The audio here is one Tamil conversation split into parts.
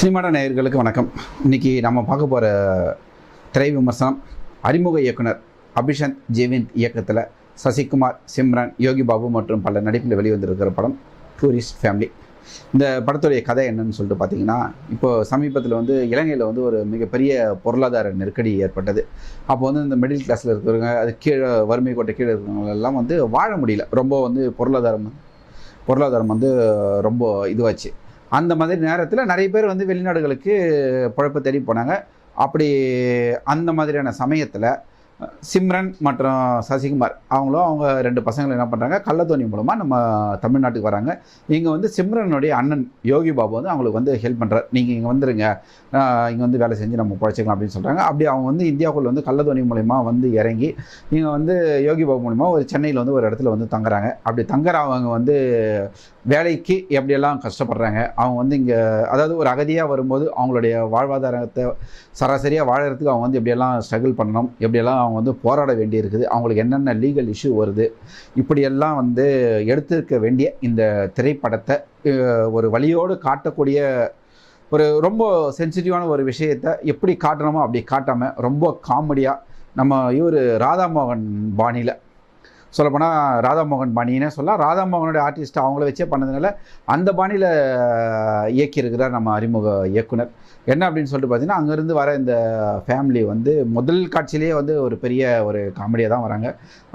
சினிமாட நேயர்களுக்கு வணக்கம். இன்றைக்கி நம்ம பார்க்க போகிற திரை விமர்சனம் அறிமுக இயக்குனர் அபிஷந்த் ஜெயவிந்த் இயக்கத்தில் சசிகுமார், சிம்ரன், யோகி பாபு மற்றும் பல நடிப்பில் வெளிவந்திருக்கிற படம் டூரிஸ்ட் ஃபேமிலி. இந்த படத்துடைய கதை என்னன்னு சொல்லிட்டு பார்த்தீங்கன்னா, இப்போது சமீபத்தில் இலங்கையில் ஒரு மிகப்பெரிய பொருளாதார நெருக்கடி ஏற்பட்டது. அப்போ இந்த மிடில் கிளாஸில் இருக்கிறவங்க, அது கீழே வறுமை கோட்டை கீழே இருக்கிறவங்களெல்லாம் வாழ முடியல. ரொம்ப பொருளாதாரம் ரொம்ப இதுவாச்சு. அந்த மாதிரி நேரத்தில் நிறைய பேர் வெளிநாடுகளுக்கு பிழைப்பு தேடி போனாங்க. அப்படி அந்த மாதிரியான சமயத்தில் சிம்ரன் மற்றும் சசிகுமார் அவங்க 2 பசங்களை என்ன பண்ணுறாங்க, கள்ளத்தோணி மூலமாக நம்ம தமிழ்நாட்டுக்கு வராங்க. இங்கே சிம்ரனுடைய அண்ணன் யோகி பாபு அவங்களுக்கு ஹெல்ப் பண்ணுறார். நீங்கள் இங்கே வந்துடுங்க, இங்கே வேலை செஞ்சு நம்ம பிழைச்சிக்கலாம் அப்படின்னு சொல்கிறாங்க. அப்படி அவங்க இந்தியாவுக்குள்ள கள்ளத்தோணி மூலமா இறங்கி இங்கே யோகி பாபு மூலமா சென்னையில் ஒரு இடத்துல தங்குறாங்க. அப்படி தங்குறவங்க வேலைக்கு எப்படியெல்லாம் கஷ்டப்படுறாங்க. அவங்க இங்கே, அதாவது ஒரு அகதியாக வரும்போது அவங்களுடைய வாழ்வாதாரத்தை சராசரியாக வாழறதுக்கு அவங்க எப்படியெல்லாம் ஸ்ட்ரகிள் பண்ணணும், எப்படியெல்லாம் அவங்க போராட வேண்டியிருக்குது, அவங்களுக்கு என்னென்ன லீகல் இஷ்யூ வருது, இப்படியெல்லாம் எடுத்துருக்க வேண்டிய இந்த திரைப்படத்தை ஒரு வழியோடு காட்டக்கூடிய ஒரு ரொம்ப சென்சிட்டிவான ஒரு விஷயத்தை எப்படி காட்டணுமோ அப்படி காட்டாமல் ரொம்ப காமெடியாக நம்ம ராதாமோகன் பாணியில் சொல்லப்போனால், ராதாமோகன் பாணினே சொல்லலாம். ராதாமோகனுடைய ஆர்டிஸ்ட் அவங்கள வச்சே பண்ணதுனால அந்த பாணியில் இயக்கியிருக்கிறார் நம்ம அறிமுக இயக்குனர். என்ன அப்படின்னு சொல்லிட்டு பார்த்தீங்கன்னா, அங்கேருந்து வர இந்த ஃபேமிலி முதல் காட்சியிலேயே ஒரு பெரிய ஒரு காமெடியாக தான் வராங்க.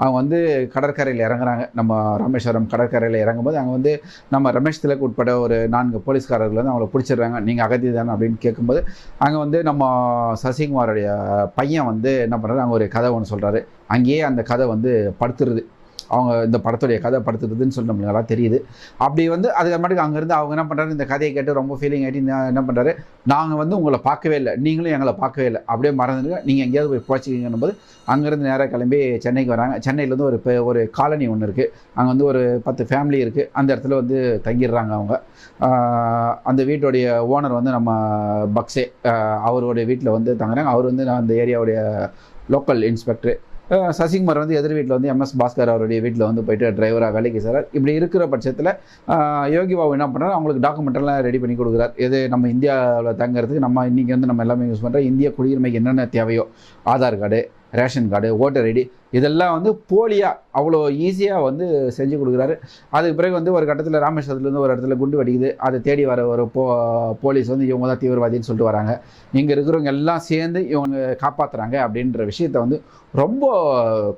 அவங்க கடற்கரையில் இறங்குறாங்க. நம்ம ராமேஸ்வரம் கடற்கரையில் இறங்கும்போது அங்கே நம்ம ரமேஷ் திலக் உட்பட ஒரு 4 போலீஸ்காரர்கள் அவங்கள பிடிச்சிடுறாங்க. நீங்கள் அகதி தானே அப்படின்னு கேட்கும்போது அங்கே நம்ம சசிகுமாரோடைய பையன் என்ன பண்ணுறாரு, அங்கே ஒரு கதை ஒன்று சொல்கிறாரு. அங்கேயே அந்த கதை படுத்துருது. அவங்க இந்த படத்துடைய கதை படுத்துறதுன்னு சொல்லி நம்மளுக்கு நல்லா தெரியுது. அப்படி அதுக்கு மட்டும் அங்கேருந்து அவங்க என்ன பண்ணுறாரு, இந்த கதையை கேட்டு ரொம்ப ஃபீலிங் ஆகிட்டு என்ன பண்ணுறாரு, நாங்கள் உங்களை பார்க்கவே இல்லை, நீங்களும் எங்களை பார்க்கவே இல்லை, அப்படியே மறந்துடுங்க, நீங்கள் எங்கேயாவது போய் போச்சுக்கிங்கன்னும் போது அங்கேருந்து நேராக கிளம்பி சென்னைக்கு வராங்க. சென்னையிலேருந்து ஒரு காலனி ஒன்று இருக்குது. அங்கே ஒரு 10 ஃபேமிலி இருக்குது. அந்த இடத்துல தங்கிடுறாங்க அவங்க. அந்த வீட்டுடைய ஓனர் நம்ம பக்ஸே, அவருடைய வீட்டில் தங்குறாங்க. அவர் அந்த ஏரியாவுடைய லோக்கல் இன்ஸ்பெக்டர். சசிகுமார் எதிர் வீட்டில் எம்எஸ் பாஸ்கர் அவருடைய வீட்டில் போயிட்டு டிரைவராக வேலைக்கு செய்கிறார். இப்படி இருக்கிற பட்சத்தில் யோகி பாபு என்ன பண்ணுறாரு, அவங்களுக்கு டாக்குமெண்ட்டெல்லாம் ரெடி பண்ணி கொடுக்குறார். எது நம்ம இந்தியாவில் தங்கிறதுக்கு நம்ம இன்றைக்கி நம்ம எல்லாமே யூஸ் பண்ணுறோம். இந்திய குடியுரிமைக்கு என்னென்ன தேவையோ, Aadhaar card, ration card, voter ID, இதெல்லாம் போலியாக அவ்வளோ ஈஸியாக செஞ்சு கொடுக்குறாரு. அதுக்கு பிறகு ஒரு கட்டத்தில் ராமேஸ்வரத்துலேருந்து ஒரு இடத்துல குண்டு வெடிக்குது. அதை தேடி வர ஒரு போலீஸ் இவங்க தான் தீவிரவாதின்னு சொல்லிட்டு வராங்க. இங்கே இருக்கிறவங்க எல்லாம் சேர்ந்து இவங்க காப்பாற்றுறாங்க அப்படின்ற விஷயத்தை ரொம்ப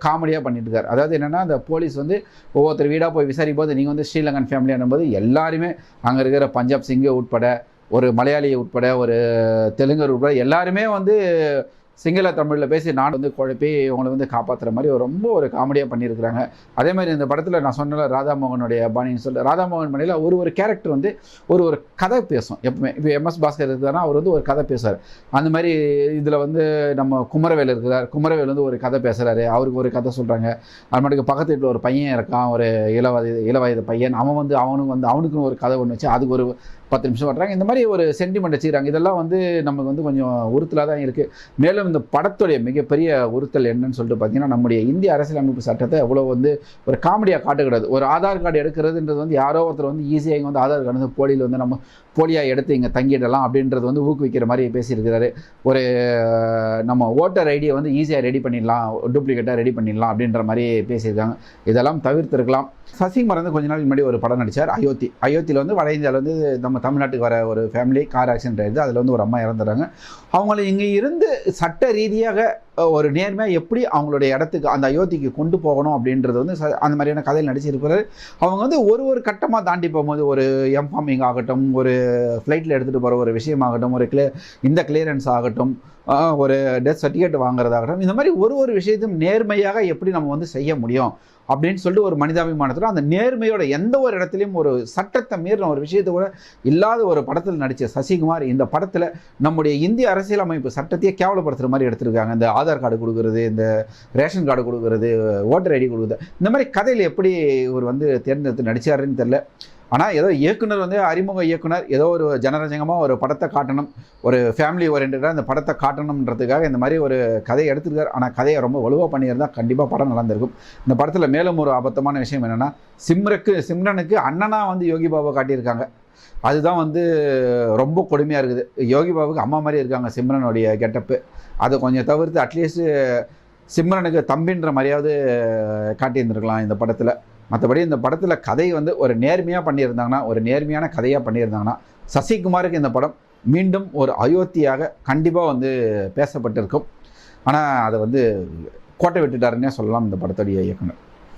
காமெடியாக பண்ணிட்டு இருக்காரு. அதாவது என்னென்னா, அந்த போலீஸ் ஒவ்வொருத்தர் வீடாக போய் விசாரிக்கும் போது நீங்கள் ஸ்ரீலங்கன் ஃபேமிலியானும் போது எல்லாருமே அங்கே இருக்கிற பஞ்சாப் சிங்கை உட்பட, ஒரு மலையாளி உட்பட, ஒரு தெலுங்கர் உட்பட எல்லாருமே சிங்கள தமிழில் பேசி நான் குழப்பி இவங்களை காப்பாற்றுற மாதிரி ரொம்ப ஒரு காமெடியாக பண்ணியிருக்கிறாங்க. அதே மாதிரி இந்த படத்தில் நான் சொன்ன ராதாமோகனுடைய பாணின்னு சொல்லிட்டு, ராதாமோகன் பாணியில் ஒரு கேரக்டர் ஒரு கதை பேசும் எப்பவுமே. இப்போ எம்எஸ் பாஸ்கர் இருக்கிறாருன்னா அவர் ஒரு கதை பேசுவார். அந்த மாதிரி இதில் நம்ம குமரவேல் இருக்கிறார். குமரவேல் ஒரு கதை பேசுகிறாரு. அவருக்கு ஒரு கதை சொல்கிறாங்க. அது மட்டும் பக்கத்து வீட்டில் ஒரு பையன் இருக்கான், ஒரு இளவயது பையன். அவனுக்கும் ஒரு கதை ஒன்று வச்சு அதுக்கு ஒரு 10 நிமிஷம் வர்றாங்க. இந்த மாதிரி ஒரு சென்டிமெண்ட் வச்சுக்கிறாங்க. இதெல்லாம் நமக்கு கொஞ்சம் உறுத்தலாக தான் இருக்குது. மேலும் இந்த படத்துடைய மிகப்பெரிய உறுத்தல் என்னன்னு சொல்லிட்டு பார்த்தீங்கன்னா, நம்முடைய இந்திய அரசியலமைப்பு சட்டத்தை எவ்வளோ ஒரு காமெடியாக காட்டக்கூடாது. ஒரு ஆதார் கார்டு எடுக்கிறதுன்றது யாரோ ஒருத்தர் ஈஸியாக இங்கே ஆதார் கார்டு போலியில் நம்ம போலியாக எடுத்து இங்கே தங்கிடலாம் அப்படின்றது ஊக்குவிக்கிற மாதிரி பேசியிருக்கிறாரு. ஒரு நம்ம ஓட்டர் ஐடியை ஈஸியாக ரெடி பண்ணிடலாம், டூப்ளிகேட்டாக ரெடி பண்ணிடலாம் அப்படின்ற மாதிரி பேசியிருக்காங்க. இதெல்லாம் தவிர்த்திருக்கலாம். சசிகுமார் கொஞ்ச நாள் முன்னாடி ஒரு படம் நடித்தார், அயோத்தி. அயோத்தியில் வட இந்தியாவில் நம்ம தமிழ்நாட்டுக்கு வர ஒரு ஃபேமிலி கார் ஆக்சிடென்ட் ஆயிடுது. அதில் ஒரு அம்மா இறந்துடுறாங்க. அவங்கள இங்கே இருந்து சட்ட ரீதியாக ஒரு நேர்மையாக எப்படி அவங்களுடைய இடத்துக்கு அந்த அயோத்திக்கு கொண்டு போகணும் அப்படின்றது அந்த மாதிரியான கதையில் நடிச்சிருக்கிறாரு. அவங்க ஒரு கட்டமாக தாண்டி போகும்போது, ஒரு எம்ஃபார்மிங் ஆகட்டும், ஒரு ஃப்ளைட்டில் எடுத்துகிட்டு போகிற ஒரு விஷயமாகட்டும், இந்த கிளியரன்ஸ் ஆகட்டும், ஒரு டெத் சர்டிஃபிகேட் வாங்குறதாகட்டும், இந்த மாதிரி ஒரு விஷயத்தையும் நேர்மையாக எப்படி நம்ம செய்ய முடியும் அப்படின்னு சொல்லிட்டு ஒரு மனிதாபிமானத்தில் அந்த நேர்மையோட எந்த ஒரு இடத்துலையும் ஒரு சட்டத்தை மீறின ஒரு விஷயத்தை கூட இல்லாத ஒரு படத்தில் நடித்த சசிகுமார் இந்த படத்தில் நம்முடைய இந்திய அரசியலமைப்பு சட்டத்தையே கேவலப்படுத்துகிற மாதிரி எடுத்திருக்காங்க. இந்த ஆதார் கார்டு கொடுக்குறது, இந்த ரேஷன் கார்டு கொடுக்குறது, ஓட்டர் ஐடி கொடுக்குறது, இந்த மாதிரி கதையில் எப்படி ஒரு தேர்ந்தெடுத்து நடித்தாருன்னு தெரியல. ஆனால் ஏதோ இயக்குனர் அறிமுக இயக்குனர் ஏதோ ஒரு ஜனரஞ்சகமாக ஒரு படத்தை காட்டணும், ஒரு ஃபேமிலி ஓரியன்டாக இந்த படத்தை காட்டணுன்றதுக்காக இந்த மாதிரி ஒரு கதையை எடுத்துருக்கார். ஆனால் கதையை ரொம்ப வலுவாக பண்ணியிருந்தால் கண்டிப்பாக படம் நடந்திருக்கும். இந்த படத்தில் மேலும் ஒரு அபத்தமான விஷயம் என்னென்னா, சிம்ரனுக்கு அண்ணனாக யோகி பாபா காட்டியிருக்காங்க. அதுதான் வந்து ரொம்ப கொடுமையாக இருக்குது. யோகி பாபுக்கு அம்மா மாதிரி இருக்காங்க சிம்ரனுடைய கெட்டப்பு. அதை கொஞ்சம் தவிர்த்து அட்லீஸ்ட்டு சிம்ரனுக்கு தம்பின்ற மாதிரியாவது காட்டியிருந்துருக்கலாம் இந்த படத்தில். மற்றபடி இந்த படத்தில் கதை வந்து ஒரு நேர்மையாக பண்ணியிருந்தாங்கன்னா, ஒரு நேர்மையான கதையாக பண்ணியிருந்தாங்கன்னா, சசிகுமாருக்கு இந்த படம் மீண்டும் ஒரு அயோத்தியாக கண்டிப்பாக வந்து பேசப்பட்டிருக்கும். ஆனால் அதை வந்து கோட்டை விட்டுட்டாருன்னே சொல்லலாம் இந்த படத்துடைய இயக்குனர்.